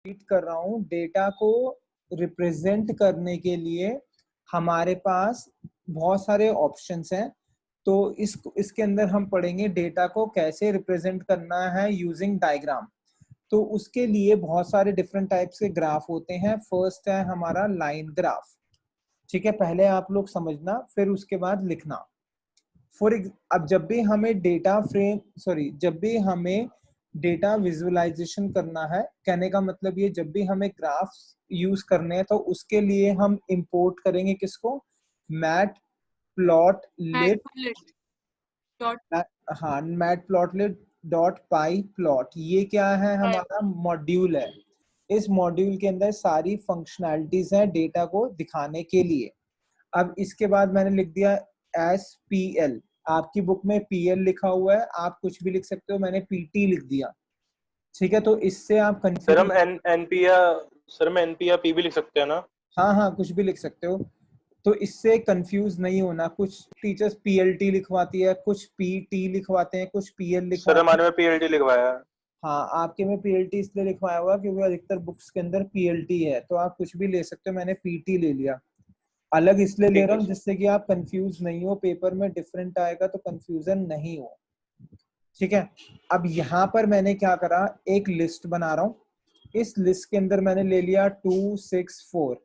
Repeat कर रहा हूँ, डेटा को रिप्रेजेंट करने के लिए हमारे पास बहुत सारे ऑप्शंस हैं। तो इसके अंदर हम पढ़ेंगे डेटा को कैसे रिप्रेजेंट करना है यूजिंग डायग्राम। तो उसके लिए बहुत सारे डिफरेंट टाइप्स के ग्राफ होते हैं। फर्स्ट है हमारा लाइन ग्राफ। ठीक है, पहले आप लोग समझना फिर उसके बाद लिखना। अब जब भी हमें जब भी हमें डेटा विजुअलाइजेशन करना है, कहने का मतलब ये जब भी हमें ग्राफ यूज करने हैं तो उसके लिए हम इंपोर्ट करेंगे किसको, मैट प्लॉट लिट। हाँ, मैट प्लॉट लिट डॉट पाई प्लॉट, ये क्या है, हमारा मॉड्यूल है। इस मॉड्यूल के अंदर सारी फंक्शनैलिटीज हैं डेटा को दिखाने के लिए। अब इसके बाद मैंने लिख दिया SPL। आपकी बुक में PL लिखा हुआ है, आप कुछ भी लिख सकते हो, मैंने PT लिख दिया। ठीक है, तो इससे आप सर हम कंफ्यूज। NP या सर मैं NP या P भी लिख सकते हैं ना? हाँ हाँ, कुछ भी लिख सकते हो, तो इससे कंफ्यूज नहीं होना। कुछ टीचर्स PLT लिखवाती है, कुछ PT लिखवाते हैं, कुछ PL सर लिखवाते हमारे हैं। में PLT लिखवाया है। हाँ, आपके में PLT इसलिए लिखवाया हुआ क्योंकि अधिकतर बुक्स के अंदर PLT है, तो आप कुछ भी ले सकते हो, मैंने PT ले लिया। अलग इसलिए ले ठीक रहा है हूँ सर। जिससे कि आप कंफ्यूज नहीं हो, पेपर में डिफरेंट आएगा तो कंफ्यूजन नहीं हो। ठीक है, अब यहाँ पर मैंने क्या करा, एक लिस्ट बना रहा हूँ। इस लिस्ट के अंदर मैंने ले लिया 264।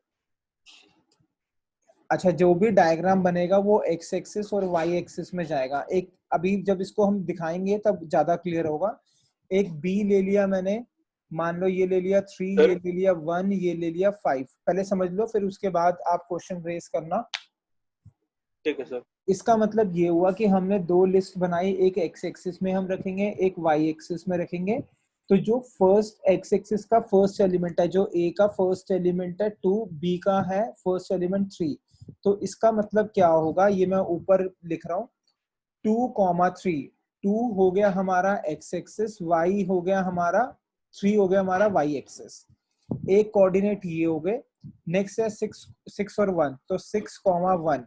अच्छा, जो भी डायग्राम बनेगा वो एक्स एक्सिस और वाई एक्सिस में जाएगा। एक अभी जब इसको हम दिखाएंगे तब ज्यादा क्लियर होगा। एक बी ले लिया मैंने, मान लो ये ले लिया 3, ये सर ले लिया 1, ये ले लिया 5। पहले समझ लो, फिर उसके बाद आप क्वेश्चन रेज करना। ठीक है सर। इसका मतलब ये हुआ कि हमने दो लिस्ट बनाई, एक एक्स एक्सिस में हम रखेंगे, एक वाई एक्सिस में रखेंगे। तो जो फर्स्ट एक्स एक्सिस का फर्स्ट एलिमेंट है, जो ए का फर्स्ट एलिमेंट है 2, बी का है फर्स्ट एलिमेंट 3। तो इसका मतलब क्या होगा, ये मैं ऊपर लिख रहा हूँ, 2,3। 2 हो गया हमारा एक्स एक्सिस, वाई हो गया हमारा 3, हो गया हमारा वाई एक्सिस। एक कोऑर्डिनेट ये हो गए। नेक्स्ट है 6 और 1, तो 6,1।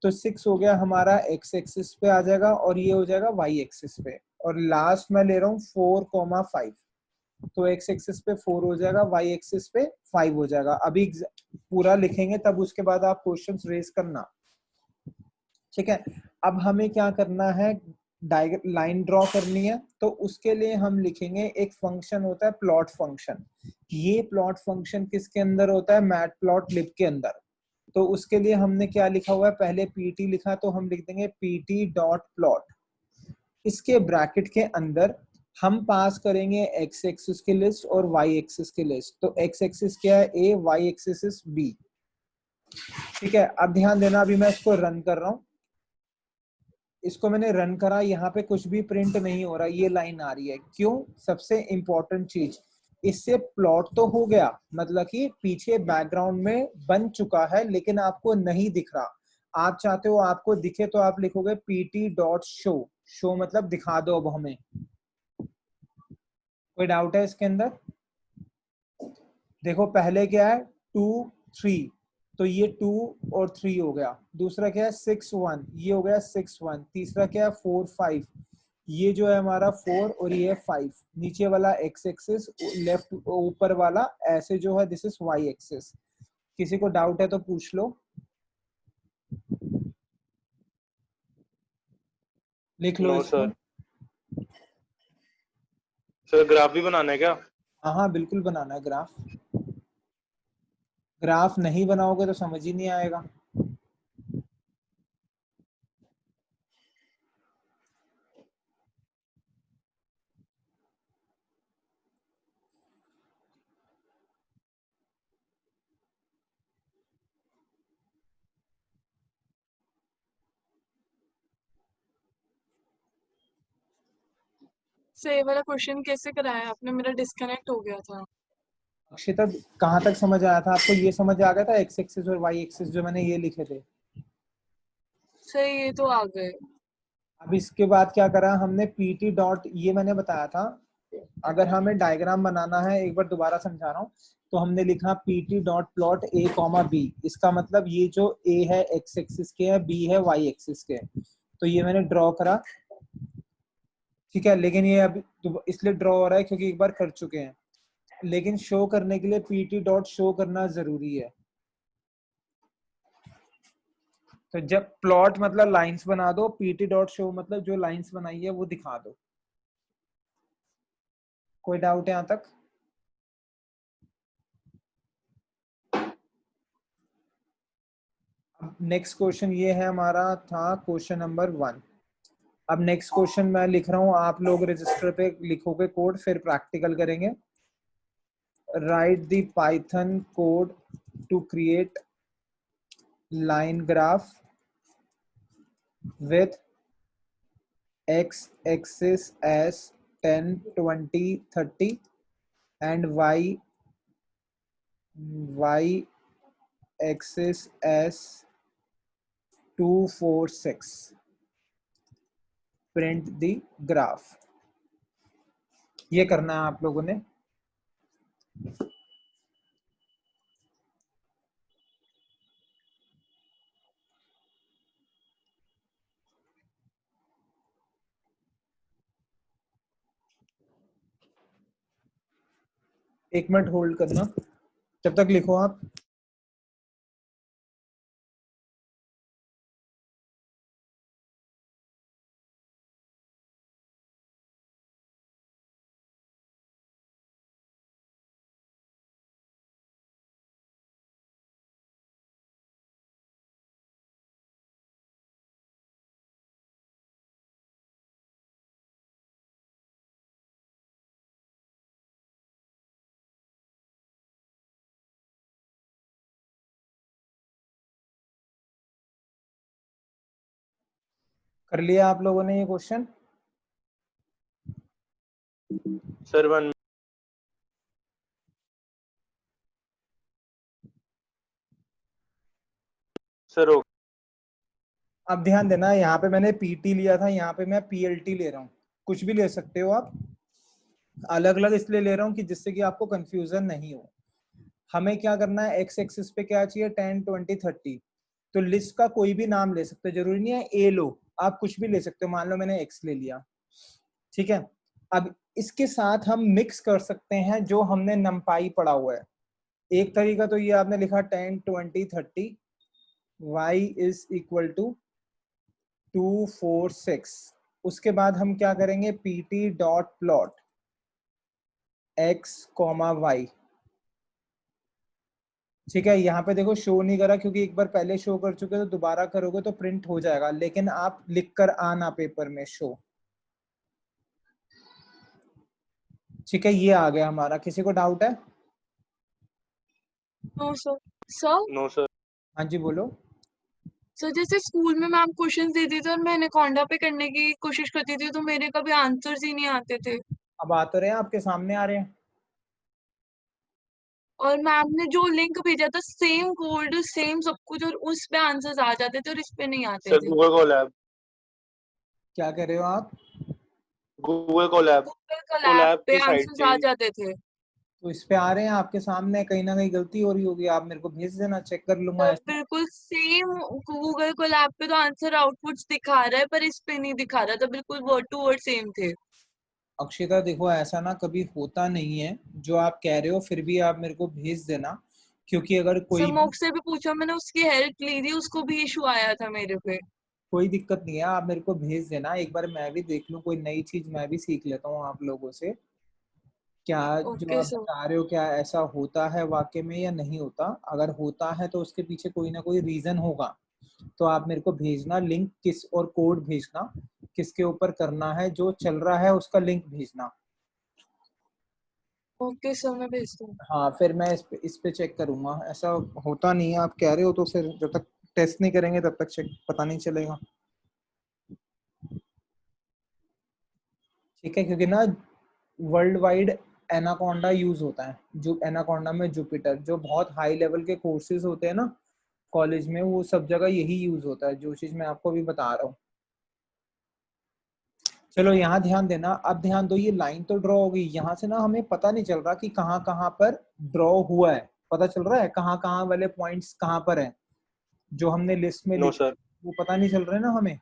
तो 6 हो गया हमारा एक्स एक्सिस पे आ जाएगा और ये हो जाएगा वाई एक्सिस पे। और लास्ट में ले रहा हूँ 4,5। तो एक्स एक्सिस पे 4 हो जाएगा, वाई एक्सिस पे 5 हो जाएगा। अभी पूरा लिखेंगे तब उसके बाद आप क्वेश्चंस रेज करना। ठीक है, अब हमें क्या करना है, लाइन ड्रॉ करनी है। तो उसके लिए हम लिखेंगे, एक फंक्शन होता है प्लॉट फंक्शन। ये प्लॉट फंक्शन किसके अंदर होता है, मैट प्लॉट लिब के अंदर। तो उसके लिए हमने क्या लिखा हुआ है, पहले PT लिखा, तो हम लिख देंगे PT डॉट प्लॉट। इसके ब्रैकेट के अंदर हम पास करेंगे एक्स एक्सिस की लिस्ट और वाई एक्सिस की लिस्ट। तो एक्स एक्सिस क्या है A, y axis is B। ठीक है, अब ध्यान देना, अभी मैं इसको रन कर रहा हूँ। इसको मैंने रन करा, यहाँ पे कुछ भी प्रिंट नहीं हो रहा, ये लाइन आ रही है। क्यों, सबसे इंपॉर्टेंट चीज, इससे प्लॉट तो हो गया, मतलब कि पीछे बैकग्राउंड में बन चुका है लेकिन आपको नहीं दिख रहा। आप चाहते हो आपको दिखे तो आप लिखोगे PT डॉट शो। शो मतलब दिखा दो अब हमें। कोई डाउट है इसके अंदर? देखो पहले क्या है, 2, 3, तो ये 2 और 3 हो गया। दूसरा क्या है 6, 1, ये हो गया 6, 1। तीसरा क्या है 4, 5, ये जो है हमारा 4 और ये 5। नीचे वाला एक्स एक्सिस, लेफ्ट ऊपर वाला ऐसे जो है दिस इज वाई एक्सिस। किसी को डाउट है तो पूछ लो, लिख लो नो इसको। सर। सर ग्राफ भी बनाना है क्या? हाँ हाँ, बिल्कुल बनाना है ग्राफ। ग्राफ नहीं बनाओगे तो समझ ही नहीं आएगा। से ये वाला क्वेश्चन कैसे कराया आपने? मेरा डिस्कनेक्ट हो गया था। अक्षिता, कहाँ तक समझ आया था आपको? ये समझ आ गया था एक्स एक्सिस और वाई एक्सिस जो मैंने ये लिखे थे? सही, ये तो आ गए। अब इसके बाद क्या करा हमने, PT डॉट, ये मैंने बताया था। अगर हमें डायग्राम बनाना है, एक बार दोबारा समझा रहा हूँ, तो हमने लिखा PT dot plot A, B। इसका मतलब ये जो A है एक्स एक्सिस के है, B है वाई एक्सिस के। तो ये मैंने ड्रॉ करा। ठीक है, लेकिन ये अभी इसलिए ड्रॉ हो रहा है क्योंकि एक बार कर चुके हैं। लेकिन शो करने के लिए pt डॉट शो करना जरूरी है। तो जब प्लॉट मतलब लाइंस बना दो, pt डॉट शो मतलब जो लाइंस बनाई है वो दिखा दो। कोई डाउट है यहाँ तक? नेक्स्ट क्वेश्चन ये है हमारा था क्वेश्चन नंबर 1। अब नेक्स्ट क्वेश्चन मैं लिख रहा हूँ, आप लोग रजिस्टर पे लिखोगे कोड, फिर प्रैक्टिकल करेंगे। Write the Python code to create line graph with x axis as 10, 20, 30 and y axis as 2, 4, 6. Print the graph. ये करना है आप लोगों ने। एक मिनट होल्ड करना, जब तक लिखो आप। कर लिया आप लोगों ने ये क्वेश्चन? सर 1 सर हो। अब ध्यान देना, यहाँ पे मैंने पीटी लिया था, यहाँ पे मैं पीएलटी ले रहा हूँ। कुछ भी ले सकते हो आप, अलग अलग इसलिए ले रहा हूँ कि जिससे कि आपको कंफ्यूजन नहीं हो। हमें क्या करना है, एक्स एक्सिस पे क्या चाहिए, 10, 20, 30। तो लिस्ट का कोई भी नाम ले सकते हो, जरूरी नहीं है ए लो, आप कुछ भी ले सकते हो। मान लो मैंने एक्स ले लिया, ठीक है। अब इसके साथ हम मिक्स कर सकते हैं जो हमने नंपाई पढ़ा हुआ है। एक तरीका तो ये आपने लिखा 10, 20, 30 y इज इक्वल टू 2, 4, 6। उसके बाद हम क्या करेंगे, pt dot plot x, y। ठीक है, यहाँ पे देखो शो नहीं करा क्योंकि एक बार पहले शो कर चुके, तो दोबारा करोगे तो प्रिंट हो जाएगा, लेकिन आप लिख कर आना पेपर में शो। ठीक है, ये आ गया हमारा। किसी को डाउट है? No sir. Sir no sir. हाँ जी बोलो। सर जैसे स्कूल में मैम क्वेश्चंस देती थी और मैं एनाकोंडा पे करने की कोशिश करती थी तो मेरे कभी आंसर्स ही नहीं आते थे। अब आ तो रहे हैं, आपके सामने आ रहे हैं। और मैम ने जो लिंक भेजा था, सेम कोड सेम सब कुछ, और उस पे आंसर्स आ जाते थे और इस पे नहीं आते सर थे। Google Colab. क्या कह रहे हो आप? Google Colab. Google Colab Colab पे की साइट आंसर्स थी। आ जाते थे। तो इस पे आ रहे हैं आपके सामने, कहीं ना कहीं गलती हो रही होगी, आप मेरे को भेज देना, चेक कर लूंगा। सर ऐसा बिल्कुल सेम गूगल कोलैब पे तो आंसर आउटपुट्स दिखा रहा है, पर इस पे नहीं दिखा रहा था। बिल्कुल वर्ड टू वर्ड सेम थे। अक्षिता देखो, ऐसा ना कभी होता नहीं है जो आप कह रहे हो, फिर भी आप मेरे को भेज देना, क्योंकि अगर सर कोई भी मोक से भी पूछा मैंने, उसकी हेल्प ली थी, उसको भी इशू आया था मेरे पे। कोई दिक्कत नहीं है, आप मेरे को भेज देना, एक बार मैं भी देख लूं, कोई नई चीज मैं भी सीख लेता हूँ आप लोगों से। क्या जो ओके आप सर। बता रहे हो, क्या ऐसा होता है वाकई में या नहीं होता? अगर होता है तो उसके पीछे कोई ना कोई रीजन होगा। तो आप मेरे को भेजना लिंक, किस और कोड भेजना, किसके ऊपर करना है, जो चल रहा है उसका लिंक भेजना। ओके सर, मैं भेजता हूँ। हाँ, फिर मैं इस पे चेक करूंगा। ऐसा होता नहीं है, आप कह रहे हो तो फिर जब तक टेस्ट नहीं करेंगे तब तक चेक पता नहीं चलेगा। ठीक है, क्योंकि ना वर्ल्ड वाइड एनाकोंडा यूज होता है, जो एनाकोंडा में जुपिटर, जो बहुत हाई लेवल के कोर्सेज होते हैं ना कॉलेज में, वो सब जगह यही यूज होता है, जो चीज मैं आपको अभी बता रहा हूँ। चलो यहाँ ध्यान देना, अब ध्यान दो, ये लाइन तो ड्रॉ हो गई, यहाँ से ना हमें पता नहीं चल रहा कि कहाँ कहाँ पर ड्रॉ हुआ है। पता चल रहा है कहाँ कहाँ वाले पॉइंट्स कहाँ पर है, जो हमने लिस्ट में नो लिखे सर। वो पता नहीं चल रहे ना हमें।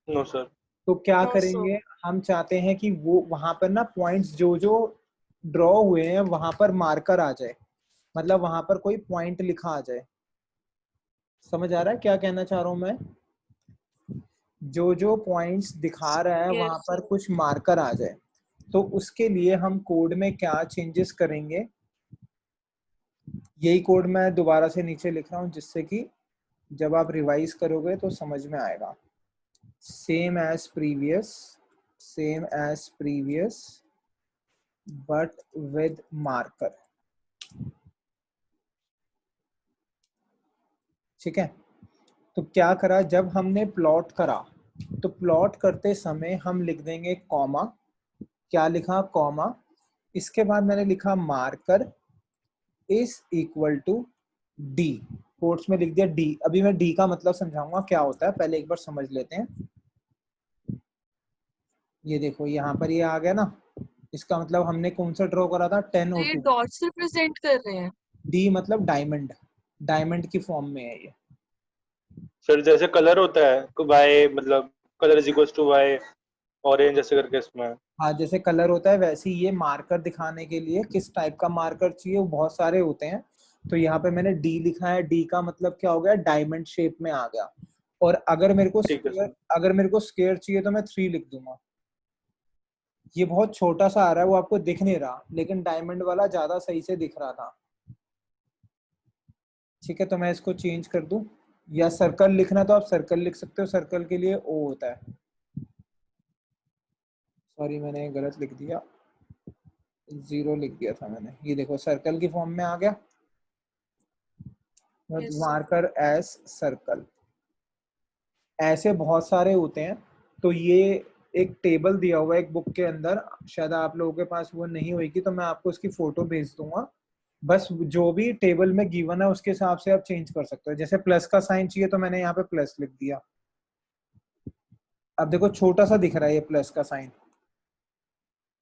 No sir. तो क्या नो सर। करेंगे, हम चाहते हैं कि वो वहां पर ना पॉइंट्स जो जो ड्रॉ हुए हैं वहां पर मार्कर आ जाए, मतलब वहां पर कोई पॉइंट लिखा आ जाए। समझ आ रहा है क्या कहना चाह रहा हूं मैं? जो जो पॉइंट्स दिखा रहा है वहां यस पर सर। कुछ मार्कर आ जाए, तो उसके लिए हम कोड में क्या चेंजेस करेंगे, यही कोड मैं दोबारा से नीचे लिख रहा हूं जिससे कि जब आप रिवाइज करोगे तो समझ में आएगा। Same as previous, same as previous but with marker. ठीक है, तो क्या करा, जब हमने प्लॉट करा तो प्लॉट करते समय हम लिख देंगे कॉमा, क्या लिखा, कॉमा, इसके बाद मैंने लिखा marker is equal to d, quotes में लिख दिया डी। अभी मैं डी का मतलब समझाऊंगा क्या होता है, पहले एक बार समझ लेते हैं। ये देखो यहाँ पर ये आ गया ना, इसका मतलब हमने कौन सा ड्रॉ करा था, 10 तो और ये 2। डॉट्स रिप्रेजेंट कर रहे हैं। डी मतलब डायमंड, डायमंड की फॉर्म में है ये। सर जैसे कलर होता है वाई, मतलब colour is equal to y orange ऐसे करके इसमें। हाँ, जैसे कलर होता है वैसे ही ये मार्कर दिखाने के लिए किस टाइप का मार्कर चाहिए, वो बहुत सारे होते हैं। तो यहाँ पे मैंने डी लिखा है, डी का मतलब क्या हो गया, डायमंड शेप में आ गया। और अगर मेरे को ठीक है स्क्वायर, सर। अगर मेरे को स्क्वायर चाहिए तो मैं 3 लिख दूंगा। ये बहुत छोटा सा आ रहा है, वो आपको दिख नहीं रहा, लेकिन डायमंड वाला ज्यादा सही से दिख रहा था। ठीक है, तो मैं इसको चेंज कर दूं, या सर्कल लिखना तो आप सर्कल लिख सकते हो, सर्कल के लिए ओ होता है। सॉरी मैंने गलत लिख दिया, 0 लिख दिया था मैंने। ये देखो सर्कल की फॉर्म में आ गया, yes sir. Marker S circle. ऐसे बहुत सारे होते हैं। तो ये एक टेबल दिया हुआ है एक बुक के अंदर, शायद आप लोगों के पास वो नहीं होगी तो मैं आपको इसकी फोटो भेज दूंगा। बस जो भी टेबल में गिवन है उसके हिसाब से आप चेंज कर सकते हो। जैसे प्लस का साइन चाहिए तो मैंने यहाँ पे प्लस लिख दिया। अब देखो छोटा सा दिख रहा है ये प्लस का साइन।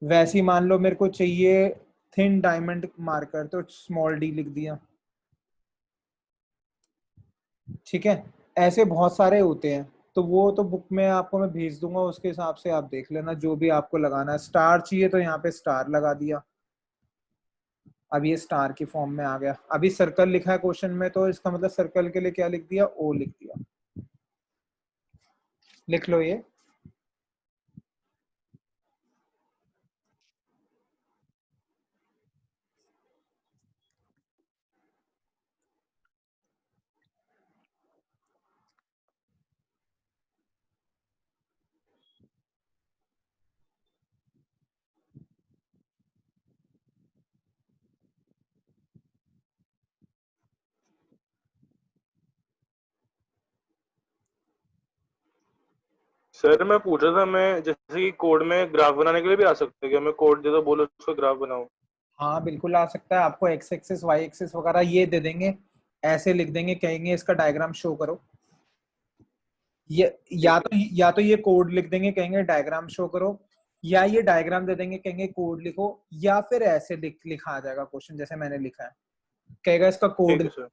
वैसे ही मान लो मेरे को चाहिए थिन डायमंड मार्कर तो स्मॉल डी लिख दिया। ठीक है, ऐसे बहुत सारे होते हैं। तो वो तो बुक में आपको मैं भेज दूंगा, उसके हिसाब से आप देख लेना जो भी आपको लगाना है। स्टार चाहिए तो यहाँ पे स्टार लगा दिया, अब ये स्टार की फॉर्म में आ गया। अभी सर्कल लिखा है क्वेश्चन में तो इसका मतलब सर्कल के लिए क्या लिख दिया, ओ लिख दिया। लिख लो ये। सर मैं पूछ रहा था, मैं जैसे कि कोड में ग्राफ बनाने के लिए भी आ सकता है क्या? मैं कोड दे दो, बोलो उसको ग्राफ बनाओ। हाँ बिल्कुल आ सकता है, आपको एक्स एक्सिस वाई एक्सिस वगैरह ये दे देंगे, ऐसे लिख देंगे, कहेंगे इसका डायग्राम शो करो। ये ठीक है। या तो ये कोड लिख देंगे, कहेंगे डायग्राम शो करो, या ये डायग्राम दे देंगे, कहेंगे कोड लिखो, या फिर ऐसे लिखा आ जाएगा क्वेश्चन जैसे मैंने लिखा है, कहेगा इसका ठीक कोड। है सर।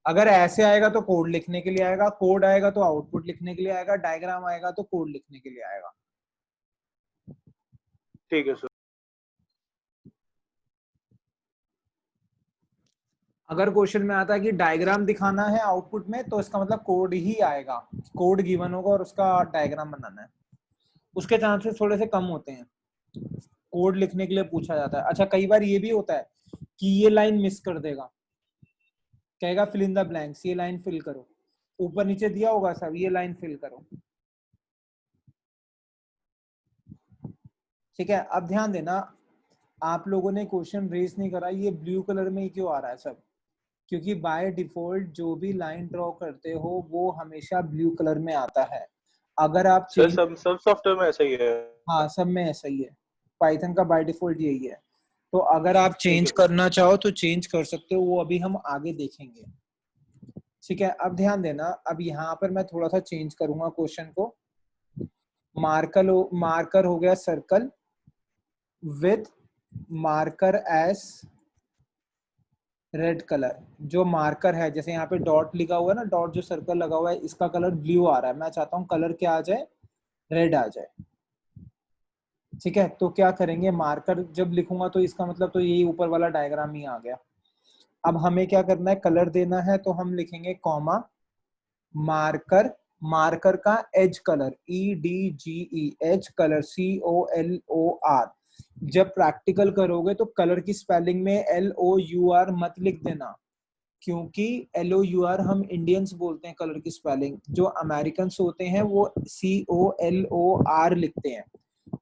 अगर ऐसे आएगा तो कोड लिखने के लिए आएगा, कोड आएगा तो आउटपुट लिखने के लिए आएगा, डायग्राम आएगा तो कोड लिखने के लिए आएगा। ठीक है सर। अगर क्वेश्चन में आता है कि डायग्राम दिखाना है आउटपुट में तो इसका मतलब कोड ही आएगा, कोड गिवन होगा और उसका डायग्राम बनाना है। उसके चांसेस थोड़े से कम होते हैं, कोड लिखने के लिए पूछा जाता है। अच्छा कई बार ये भी होता है कि ये लाइन मिस कर देगा, कहेगा फिल इन द ब्लैंक्स, ये लाइन फिल करो, ऊपर नीचे दिया होगा सब, ये लाइन फिल करो। ठीक है, अब ध्यान देना, आप लोगों ने क्वेश्चन रेज नहीं करा, ये ब्लू कलर में ही क्यों आ रहा है सब, क्योंकि बाय डिफॉल्ट जो भी लाइन ड्रॉ करते हो वो हमेशा ब्लू कलर में आता है। अगर आप सर चेंज, सब सॉफ्टवेयर में ऐसा ही है। हाँ सब में ऐसा ही है, पाइथन का बाय डिफॉल्ट यही है। तो अगर आप ठीक चेंज है सर। करना चाहो तो चेंज कर सकते हो, वो अभी हम आगे देखेंगे। ठीक है, अब ध्यान देना, अब यहाँ पर मैं थोड़ा सा चेंज करूंगा क्वेश्चन को। मार्कर हो गया circle with marker S read colour. जो मार्कर है, जैसे यहाँ पे डॉट लिखा हुआ है ना, डॉट जो सर्कल लगा हुआ है इसका कलर ब्लू आ रहा है, मैं चाहता हूँ कलर क्या आ जाए, रेड आ जाए। ठीक है, तो क्या करेंगे, मार्कर जब लिखूंगा तो इसका मतलब तो यही ऊपर वाला डायग्राम ही आ गया। अब हमें क्या करना है, कलर देना है, तो हम लिखेंगे कॉमा मार्कर, मार्कर का edge colour EDGE, edge colour COLOR। जब प्रैक्टिकल करोगे तो कलर की स्पेलिंग में LOUR मत लिख देना, क्योंकि LOUR हम इंडियंस बोलते हैं कलर की स्पेलिंग, जो अमेरिकन होते हैं वो COLOR लिखते हैं।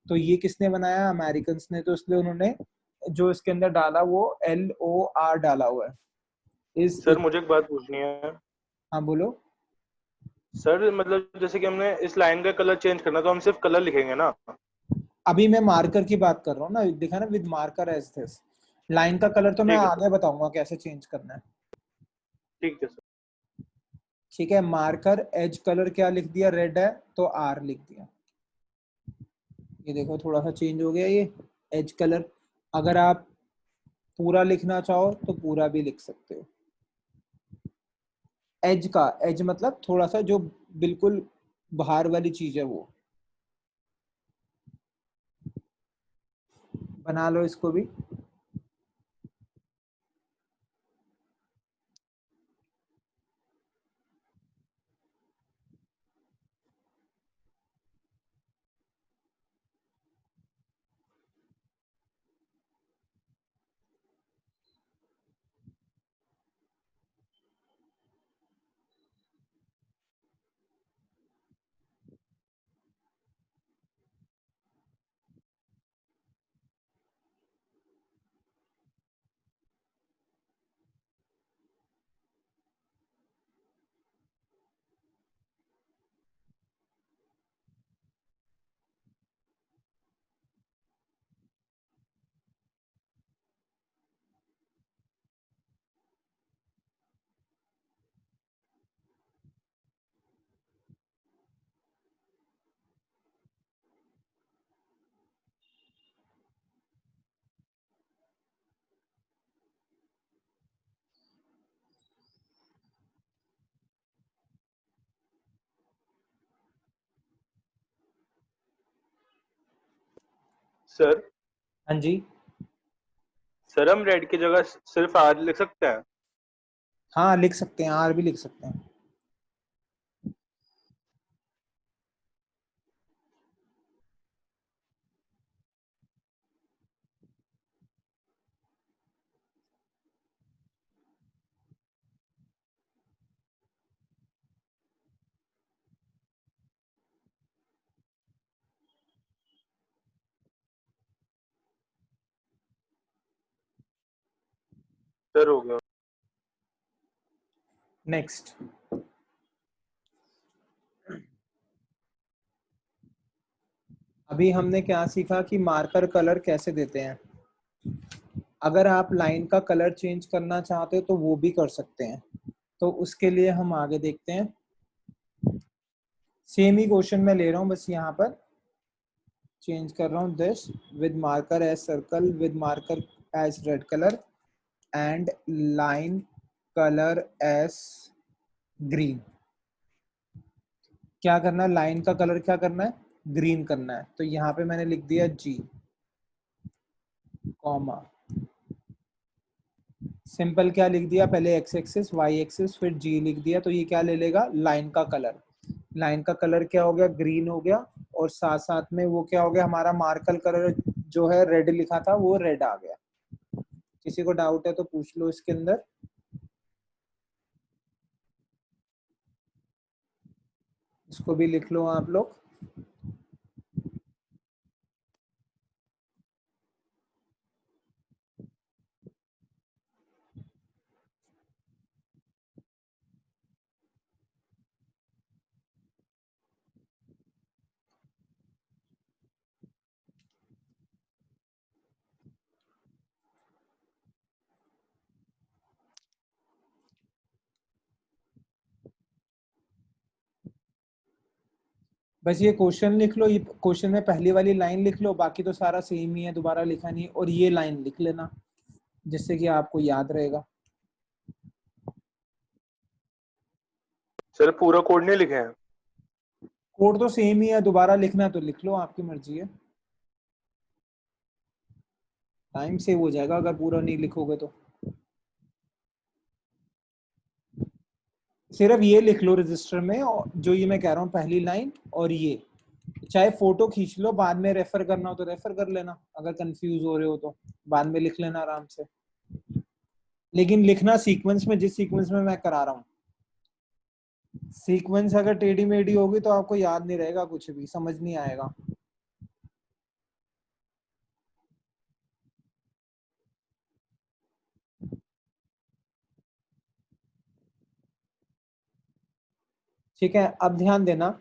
तो ये किसने बनाया, अमेरिकन ने, तो इसलिए उन्होंने जो इसके अंदर डाला वो LOR डाला हुआ है। सर मुझे एक बात पूछनी है। हाँ बोलो। सर मतलब जैसे कि हमने इस लाइन का कलर चेंज करना, तो हम सिर्फ कलर लिखेंगे ना? अभी मैं मार्कर की बात कर रहा हूँ ना, देखा ना, with marker as this. Line का कलर तो मैं ठीक है सर। आगे बताऊंगा कैसे चेंज करना है। ठीक है सर। ठीक है, मार्कर एज कलर क्या लिख दिया, रेड है तो R लिख दिया। ये देखो थोड़ा सा चेंज हो गया ये एज कलर। अगर आप पूरा लिखना चाहो तो पूरा भी लिख सकते हो। एज का एज मतलब थोड़ा सा जो बिल्कुल बाहर वाली चीज है वो। बना लो इसको भी। सर हाँ जी। सर हम रेड की जगह सिर्फ आर लिख सकते हैं? हाँ लिख सकते हैं, R भी लिख सकते हैं। सर हो गया। नेक्स्ट, अभी हमने क्या सीखा कि मार्कर कलर कैसे देते हैं। अगर आप लाइन का कलर चेंज करना चाहते हो तो वो भी कर सकते हैं। तो उसके लिए हम आगे देखते हैं। सेम ही क्वेश्चन मैं ले रहा हूँ, बस यहाँ पर चेंज कर रहा हूँ this, with marker as circle, with marker as red colour, and line colour as green. क्या करना है, लाइन का कलर क्या करना है, ग्रीन करना है। तो यहाँ पे मैंने लिख दिया G कॉमा, सिंपल क्या लिख दिया, पहले x एक्सिस y एक्सिस फिर G लिख दिया। तो ये क्या ले लेगा, लाइन का कलर। लाइन का कलर क्या हो गया, ग्रीन हो गया। और साथ साथ में वो क्या हो गया, हमारा मार्कर कलर जो है रेड लिखा था वो रेड आ गया। किसी को डाउट है तो पूछ लो इसके अंदर। इसको भी लिख लो आप लोग। बस ये क्वेश्चन लिख लो, ये क्वेश्चन में पहली वाली लाइन लिख लो, बाकी तो सारा सेम ही है, दोबारा लिखा नहीं। और ये लाइन लिख लेना जिससे कि आपको याद रहेगा। सर पूरा कोड नहीं लिखे हैं? कोड तो सेम ही है, दोबारा लिखना है तो लिख लो, आपकी मर्जी है। टाइम सेव हो जाएगा अगर पूरा नहीं लिखोगे तो। सिर्फ ये लिख लो रजिस्टर में, और जो ये मैं कह रहा हूँ पहली लाइन, और ये चाहे फोटो खींच लो, बाद में रेफर करना हो तो रेफर कर लेना, अगर कंफ्यूज हो रहे हो तो बाद में लिख लेना आराम से। लेकिन लिखना सीक्वेंस में, जिस सीक्वेंस में मैं करा रहा हूँ। सीक्वेंस अगर टेढ़ी मेढ़ी होगी तो आपको याद नहीं रहेगा, कुछ भी समझ नहीं आएगा। ठीक है, अब ध्यान देना,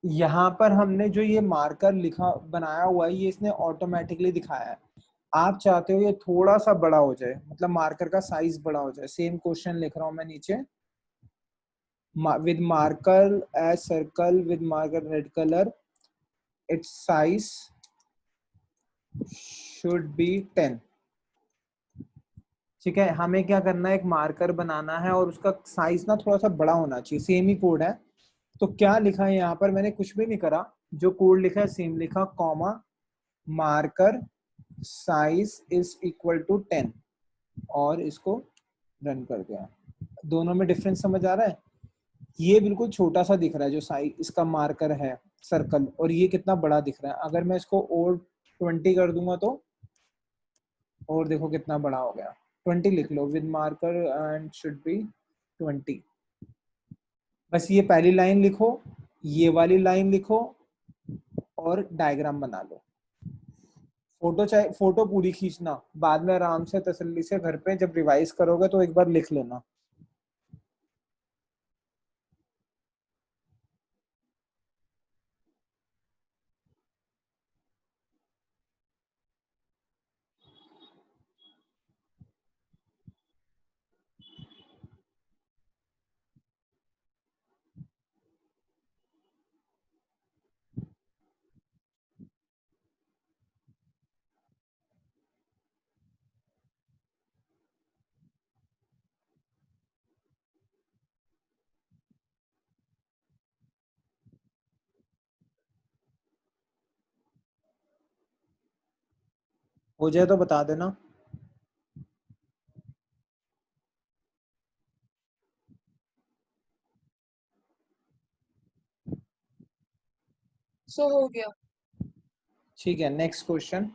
यहाँ पर हमने जो ये मार्कर लिखा बनाया हुआ है, ये इसने ऑटोमेटिकली दिखाया है। आप चाहते हो ये थोड़ा सा बड़ा हो जाए, मतलब मार्कर का साइज बड़ा हो जाए। सेम क्वेश्चन लिख रहा हूं मैं नीचे, with marker as circle with marker red color, its size should be 10। ठीक है, हमें क्या करना है, एक मार्कर बनाना है और उसका साइज ना थोड़ा सा बड़ा होना चाहिए। सेम ही कोड है, तो क्या लिखा है यहाँ पर, मैंने कुछ भी नहीं करा, जो कोड लिखा है सेम लिखा, comma marker size is equal to 10, और इसको रन कर दिया। दोनों में डिफरेंस समझ आ रहा है? ये बिल्कुल छोटा सा दिख रहा है जो साइज इसका मार्कर है सर्कल, और ये कितना बड़ा दिख रहा है। अगर मैं इसको और 20 कर दूंगा तो, और देखो कितना बड़ा हो गया। 20 लिख लो, with marker and should be 20। बस ये पहली लाइन लिखो, ये वाली लाइन लिखो, और डायग्राम बना लो। फोटो चाहे फोटो पूरी खींचना, बाद में आराम से तसल्ली से घर पे जब रिवाइज करोगे तो एक बार लिख लेना। हो जाए तो बता देना। सो हो गया। ठीक है, नेक्स्ट क्वेश्चन।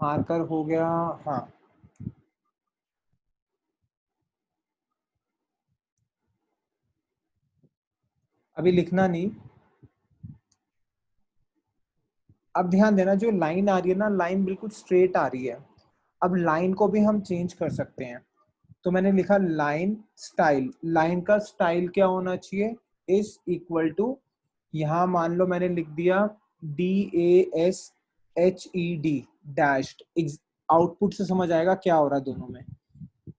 मार्कर हो गया, हाँ। अभी लिखना नहीं। अब ध्यान देना, जो लाइन आ रही है ना, लाइन बिल्कुल स्ट्रेट आ रही है। अब लाइन को भी हम चेंज कर सकते हैं, तो मैंने लिखा लाइन स्टाइल। लाइन का स्टाइल क्या होना चाहिए, इज इक्वल टू, यहां मान लो मैंने लिख दिया DASHED डैश्ड। आउटपुट से समझ आएगा क्या हो रहा है दोनों में।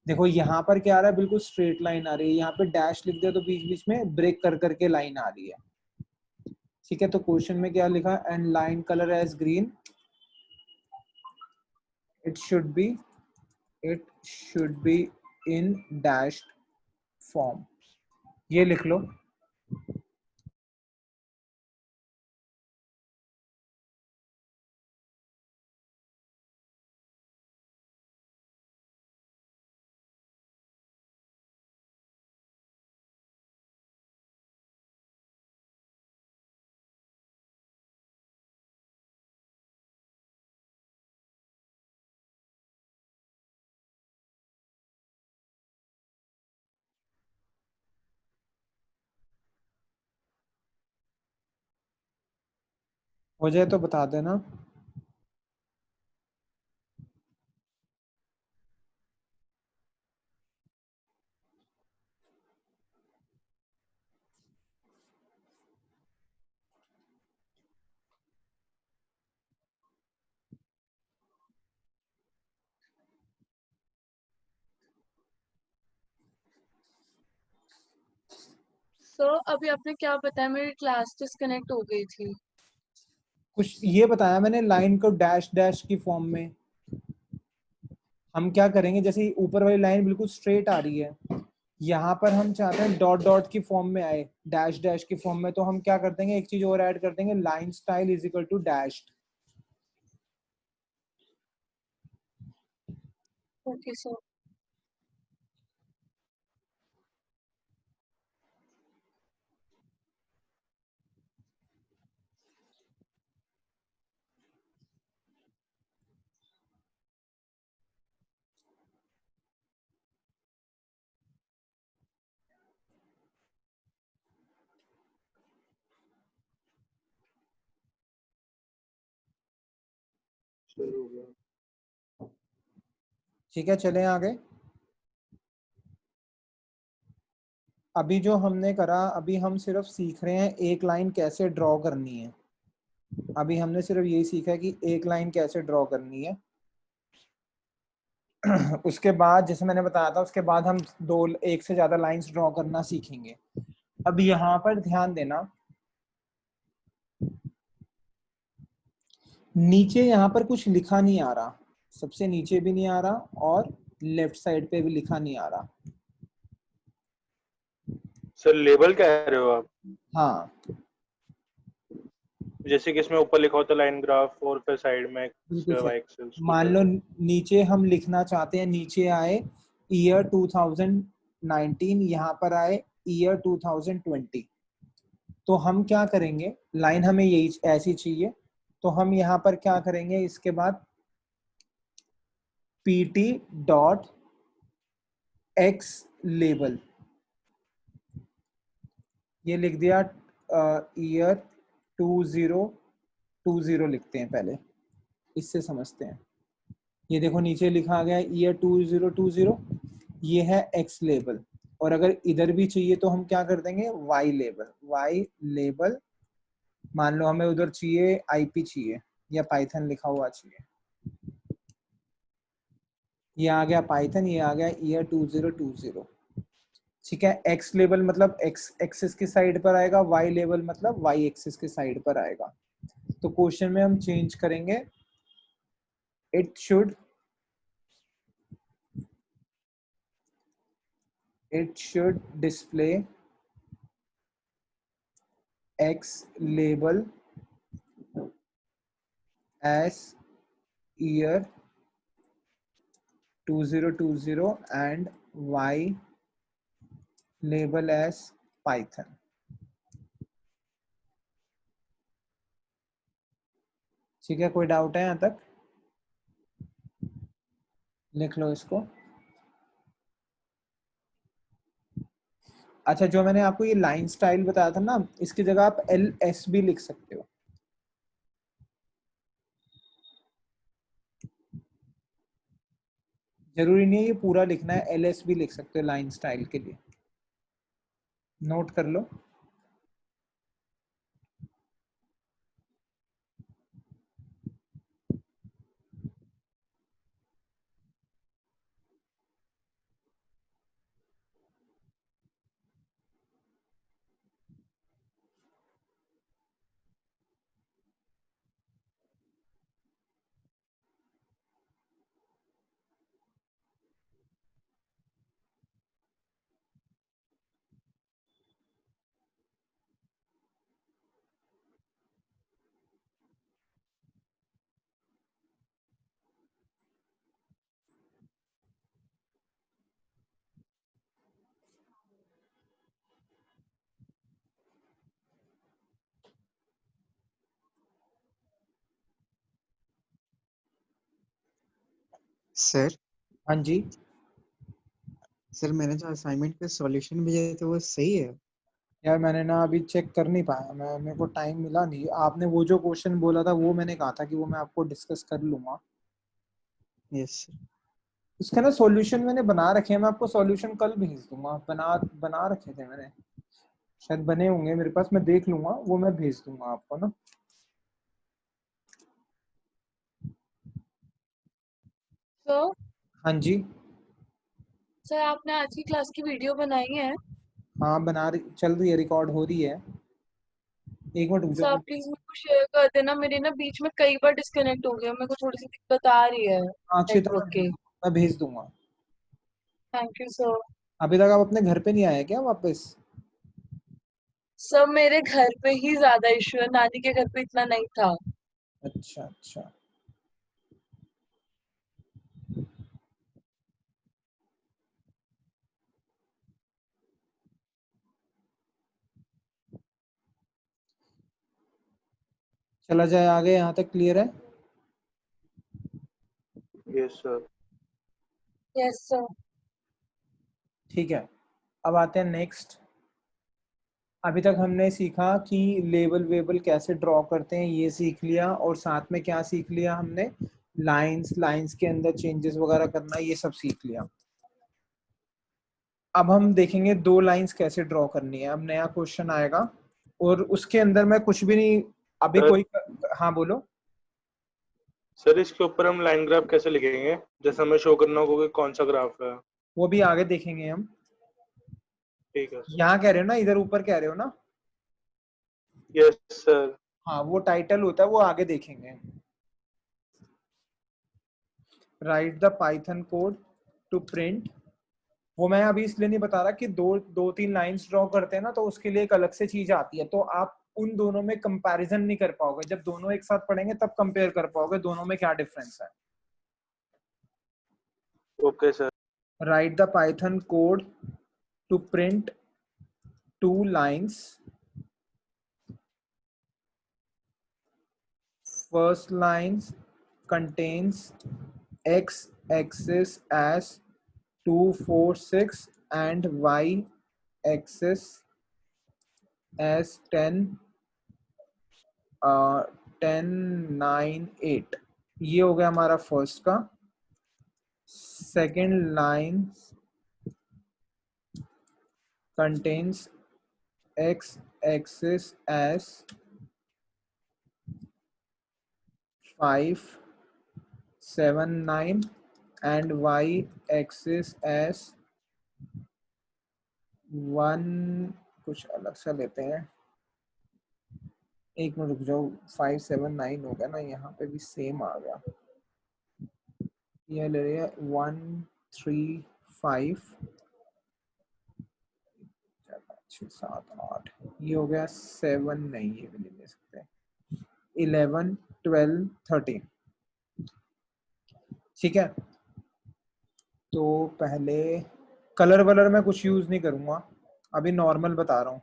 देखो यहाँ पर क्या आ रहा है, बिल्कुल स्ट्रेट लाइन आ रही है, यहाँ पे डैश लिख दिया तो बीच बीच में ब्रेक कर करके लाइन आ रही है। ठीक है, तो क्वेश्चन में क्या लिखा, and line colour as green, it should be it should be in dashed form। ये लिख लो। हो जाए तो बता देना। सर अभी आपने क्या बताया, मेरी क्लास डिस्कनेक्ट हो गई थी। कुछ ये बताया मैंने, लाइन को डैश डैश की फॉर्म में हम क्या करेंगे, जैसे ऊपर वाली लाइन बिल्कुल स्ट्रेट आ रही है, यहाँ पर हम चाहते हैं डॉट डॉट की फॉर्म में आए, डैश डैश की फॉर्म में, तो हम क्या कर देंगे, एक चीज और ऐड कर देंगे, line style is equal to dash. Okay sir. शुरू हो गया। ठीक है, चलें आगे। अभी जो हमने करा, अभी हम सिर्फ सीख रहे हैं एक लाइन कैसे ड्रॉ करनी है। अभी हमने सिर्फ यही सीखा है कि एक लाइन कैसे ड्रॉ करनी है। उसके बाद जैसे मैंने बताया था, उसके बाद हम दो एक से ज्यादा लाइंस ड्रॉ करना सीखेंगे। अब यहाँ पर ध्यान देना, नीचे यहाँ पर कुछ लिखा नहीं आ रहा, सबसे नीचे भी नहीं आ रहा और लेफ्ट साइड पे भी लिखा नहीं आ रहा। सर लेबल कह रहे हो आप? हाँ, जैसे कि इसमें ऊपर लिखा होता है लाइन ग्राफ और फिर साइड में बिल्कुल सही। वाई एक्सिस मान लो नीचे हम लिखना चाहते हैं, नीचे आए ईयर 2019, यहाँ पर आए ईयर 2020, तो हम क्या करेंगे, लाइन हमें यही ऐसी चाहिए, तो हम यहाँ पर क्या करेंगे, इसके बाद pt डॉट एक्स लेबल, ये लिख दिया, ईयर 2020 लिखते हैं पहले, इससे समझते हैं। ये देखो नीचे लिखा गया ईयर 2020, ये है एक्स लेबल, और अगर इधर भी चाहिए तो हम क्या कर देंगे, वाई लेबल। वाई लेबल मान लो हमें उधर चाहिए आईपी चाहिए या पाइथन लिखा हुआ चाहिए, ये आ गया पाइथन, ये आ गया ईयर 2020। ठीक है, एक्स लेबल मतलब एक्स एक्सिस की साइड पर आएगा, वाई लेबल मतलब वाई एक्सिस की साइड पर आएगा। तो क्वेश्चन में हम चेंज करेंगे, it should display x label as year 2020 and y label as python। ठीक है, कोई डाउट है यहाँ तक? लिख लो इसको। अच्छा, जो मैंने आपको ये लाइन स्टाइल बताया था ना, इसकी जगह आप LS भी लिख सकते हो। जरूरी नहीं है ये पूरा लिखना है, LS भी लिख सकते हो लाइन स्टाइल के लिए, नोट कर लो। सर हाँ जी, सर मैंने जो असाइनमेंट के सॉल्यूशन भेजे थे वो सही है? यार मैंने ना अभी चेक कर नहीं पाया, मैं मेरे को टाइम मिला नहीं। आपने वो जो क्वेश्चन बोला था वो मैंने कहा था कि वो मैं आपको डिस्कस कर लूंगा। Yes sir. इसका ना सॉल्यूशन मैंने बना रखे हैं, मैं आपको सॉल्यूशन कल भेज दूंगा। बना बना रखे थे मैंने, शायद बने होंगे मेरे पास, मैं देख लूंगा, वो मैं भेज दूंगा आपको ना। सर हाँ जी, सर आपने आज की क्लास की वीडियो बनाई है? हाँ बना रही, चल रही है, रिकॉर्ड हो रही है। एक मिनट रुक सर आप जाओ। प्लीज मेरे को शेयर कर देना, मेरे ना बीच में कई बार डिस्कनेक्ट हो गया, मेरे को थोड़ी सी दिक्कत आ रही है हाँ, अच्छी तरह नेटवर्क की। मैं भेज दूंगा। Thank you sir. अभी तक आप अपने घर पे नहीं आए क्या वापस? सब मेरे घर पे ही ज्यादा इशू है, नानी के घर पे इतना नहीं था। अच्छा अच्छा। चला जाए आगे, यहाँ तक क्लियर है? Yes sir. Yes sir. ठीक है, अब आते हैं नेक्स्ट। अभी तक हमने सीखा कि लेबल वेबल कैसे ड्रॉ करते हैं, ये सीख लिया, और साथ में क्या सीख लिया हमने, लाइंस, लाइंस के अंदर चेंजेस वगैरह करना, ये सब सीख लिया। अब हम देखेंगे दो लाइंस कैसे ड्रॉ करनी है। अब नया क्वेश्चन आएगा और उसके अंदर मैं कुछ भी नहीं, अभी सर कोई, हाँ बोलो। सर इसके ऊपर हम लाइन ग्राफ कैसे लिखेंगे, जैसे हमें शो करना होगा कि कौन सा ग्राफ है? वो भी आगे देखेंगे हम। ठीक है सर। यहाँ कह रहे हो ना, इधर ऊपर कह रहे हो ना? Yes sir. हाँ, वो टाइटल होता है, वो आगे देखेंगे। Write the Python code to print, वो मैं अभी इसलिए नहीं बता रहा कि दो दो तीन लाइंस ड्रॉ करते हैं ना, तो उसके लिए एक अलग से चीज आती है, तो आप उन दोनों में कंपैरिजन नहीं कर पाओगे। जब दोनों एक साथ पढ़ेंगे तब कंपेयर कर पाओगे दोनों में क्या डिफरेंस है। Okay sir. Write the Python code to print two lines, first line contains x axis as 246 and y axis as 10 10 9 8। ये हो गया हमारा फर्स्ट का। Second line contains x axis as 5 7 9 and y axis as 1, कुछ अलग सा लेते हैं, एक मिनट रुक जाओ। 5 7 9 हो गया ना, यहाँ पे भी सेम आ गया। ये ले रही है 1 3 5 6 7 8, ये हो गया 7, नहीं ये भी नहीं ले सकते, 11 12 13। ठीक है, तो पहले कलर वलर मैं कुछ यूज नहीं करूंगा, अभी नॉर्मल बता रहा हूँ।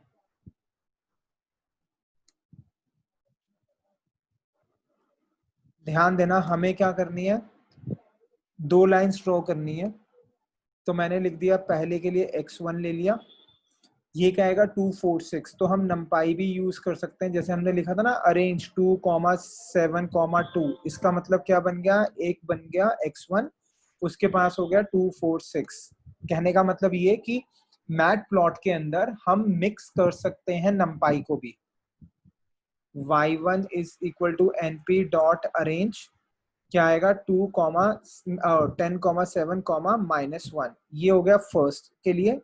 ध्यान देना, हमें क्या करनी है, दो लाइंस ड्रॉ करनी है। तो मैंने लिख दिया पहले के लिए x1 ले लिया, ये क्या आएगा 246। तो हम नंपाई भी यूज कर सकते हैं, जैसे हमने लिखा था ना अरेंज 2,7,2। इसका मतलब क्या बन गया, एक बन गया x1, उसके पास हो गया 246। कहने का मतलब ये कि मैट प्लॉट के अंदर हम मिक्स कर सकते हैं नंपाई को भी। y1 is equal to np dot arange, क्या आएगा 2,10,7,-1, ये हो गया फर्स्ट के लिए।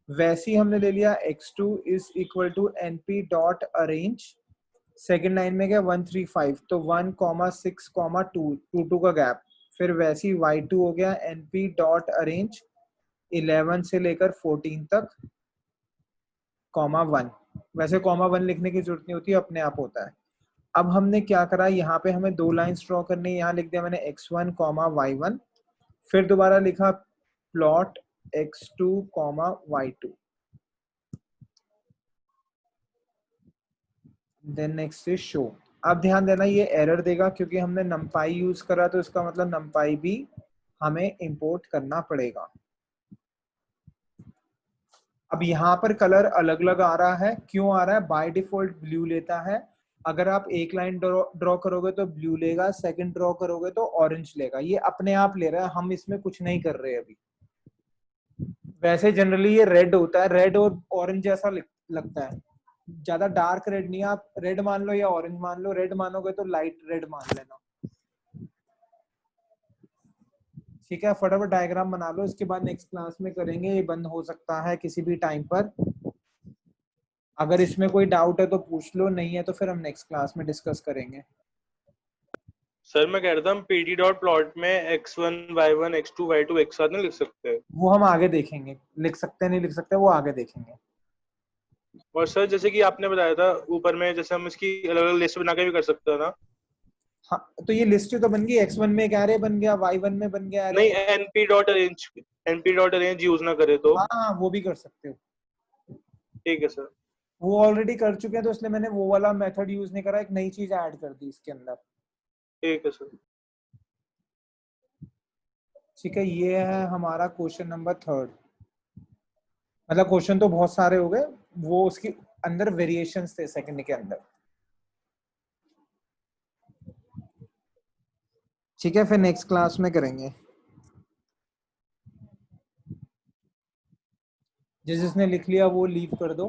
वैसे ही हमने ले लिया x2 is equal to np dot arange, second line में गया 135, तो 1,6,2, 2 का गैप। फिर वैसे ही y2 हो गया np डॉट अरेंज 11 से लेकर 14 तक, (1). वैसे (1) लिखने की जरूरत नहीं होती, अपने आप होता है। अब हमने क्या करा, यहाँ पे हमें दो लाइंस ड्रॉ करनी है, यहाँ लिख दिया मैंने x1, y1, फिर दोबारा लिखा plot x2, y2, then next is show. अब ध्यान देना, ये एरर देगा क्योंकि हमने नंपाई यूज करा, तो इसका मतलब नंपाई भी हमें इंपोर्ट करना पड़ेगा। अब यहाँ पर कलर अलग अलग आ रहा है, क्यों आ रहा है, बाय डिफॉल्ट ब्लू लेता है। अगर आप एक लाइन ड्रॉ करोगे तो ब्लू लेगा, सेकंड ड्रॉ करोगे तो ऑरेंज लेगा, ये अपने आप ले रहा है, हम इसमें कुछ नहीं कर रहे अभी। वैसे जनरली ये रेड होता है, रेड और ऑरेंज जैसा लगता है, ज्यादा डार्क रेड नहीं। आप रेड मान लो या ऑरेंज मान लो, रेड मानोगे तो लाइट रेड मान लेना। ठीक है, फटाफट डायग्राम बना लो, इसके बाद नेक्स्ट क्लास में करेंगे, ये बंद हो सकता है किसी भी टाइम पर। अगर इसमें कोई डाउट है तो पूछ लो, नहीं है तो फिर हम नेक्स्ट क्लास में डिस्कस करेंगे। सर मैं कह रहा था हम पीटी डॉट प्लॉट में x1 y1 x2 y2 एक साथ नहीं लिख सकते? वो हम आगे देखेंगे, लिख सकते हैं नहीं लिख सकते, वो आगे देखेंगे। और सर जैसे कि आपने बताया था ऊपर में, जैसे हम इसकी अलग अलग लिस्ट बना के भी कर सकते हैं ना? हाँ तो ये लिस्ट तो बन गई, x1 में एक एरे बन गया, y1 में बन गया एरे। नहीं, np.arrange यूज ना करे तो? हाँ वो भी कर सकते हो। ठीक है सर। वो ऑलरेडी कर चुके हैं तो इसलिए मैंने वो वाला मेथड यूज नहीं करा, एक नई चीज ऐड कर दी इसके अंदर। ठीक है सर। ठीक है, ये है हमारा क्वेश्चन नंबर 3। मतलब क्वेश्चन तो बहुत सारे हो गए, वो उसके अंदर वेरिएशंस थे सेकंड के अंदर। ठीक है, फिर नेक्स्ट क्लास में करेंगे। जिसने लिख लिया वो लीव कर दो।